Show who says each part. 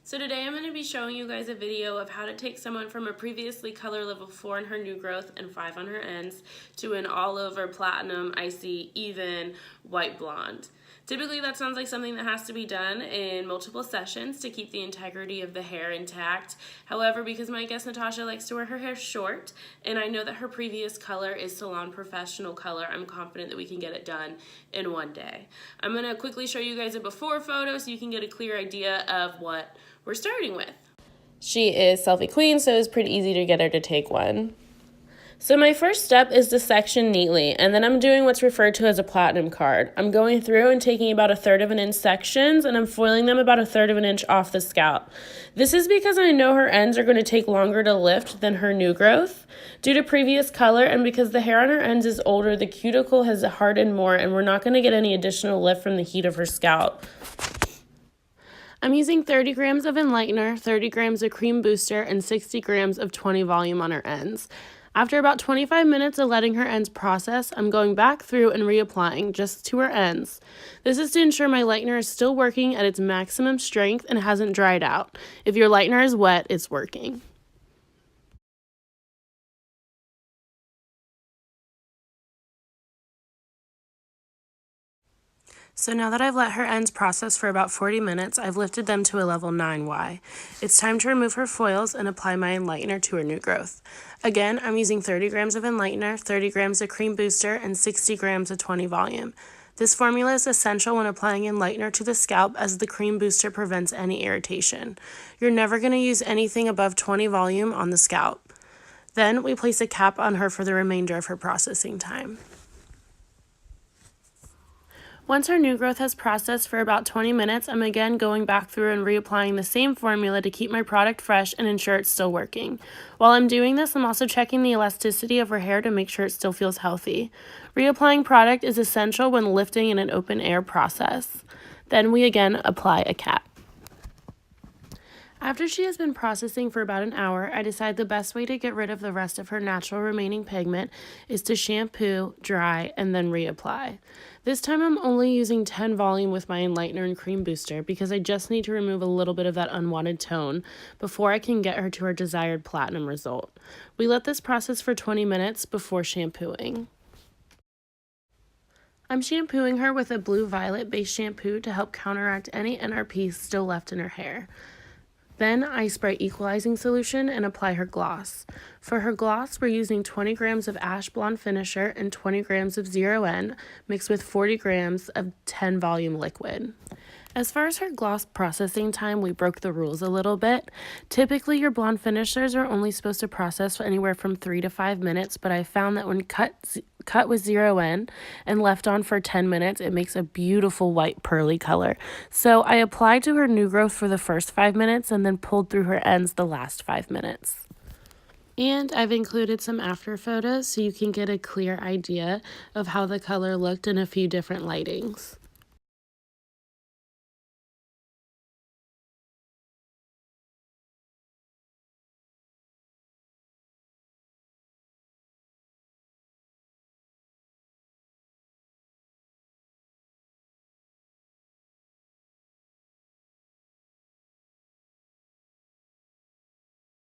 Speaker 1: So today I'm going to be showing you guys a video of how to take someone from a previously color level 4 in her new growth and 5 on her ends to an all over platinum, icy, even white blonde. Typically that sounds like something that has to be done in multiple sessions to keep the integrity of the hair intact. However, because my guest Natasha likes to wear her hair short and I know that her previous color is salon professional color, I'm confident that we can get it done in one day. I'm going to quickly show you guys a before photo so you can get a clear idea of what we're starting with. She is selfie queen, so it's pretty easy to get her to take one. So my first step is to section neatly, and then I'm doing what's referred to as a platinum card. I'm going through and taking about 1/3 of an inch sections, and I'm foiling them about 1/3 of an inch off the scalp. This is because I know her ends are going to take longer to lift than her new growth. Due to previous color and because the hair on her ends is older, the cuticle has hardened more, and we're not going to get any additional lift from the heat of her scalp. I'm using 30 grams of enlightener, 30 grams of cream booster, and 60 grams of 20 volume on her ends. After about 25 minutes of letting her ends process, I'm going back through and reapplying just to her ends. This is to ensure my lightener is still working at its maximum strength and hasn't dried out. If your lightener is wet, it's working. So now that I've let her ends process for about 40 minutes, I've lifted them to a level 9Y. It's time to remove her foils and apply my enlightener to her new growth. Again, I'm using 30 grams of enlightener, 30 grams of cream booster, and 60 grams of 20 volume. This formula is essential when applying enlightener to the scalp as the cream booster prevents any irritation. You're never going to use anything above 20 volume on the scalp. Then we place a cap on her for the remainder of her processing time. Once her new growth has processed for about 20 minutes, I'm again going back through and reapplying the same formula to keep my product fresh and ensure it's still working. While I'm doing this, I'm also checking the elasticity of her hair to make sure it still feels healthy. Reapplying product is essential when lifting in an open air process. Then we again apply a cap. After she has been processing for about an hour, I decide the best way to get rid of the rest of her natural remaining pigment is to shampoo, dry, and then reapply. This time I'm only using 10 volume with my enlightener and cream booster because I just need to remove a little bit of that unwanted tone before I can get her to her desired platinum result. We let this process for 20 minutes before shampooing. I'm shampooing her with a blue-violet base shampoo to help counteract any NRP still left in her hair. Then I spray equalizing solution and apply her gloss. For her gloss, we're using 20 grams of Ash Blonde Finisher and 20 grams of 0N mixed with 40 grams of 10 volume liquid. As far as her gloss processing time, we broke the rules a little bit. Typically, your blonde finishers are only supposed to process for anywhere from 3 to 5 minutes, but I found that when cut with 0N and left on for 10 minutes, it makes a beautiful white pearly color. So I applied to her new growth for the first 5 minutes and then pulled through her ends the last 5 minutes. And I've included some after photos so you can get a clear idea of how the color looked in a few different lightings.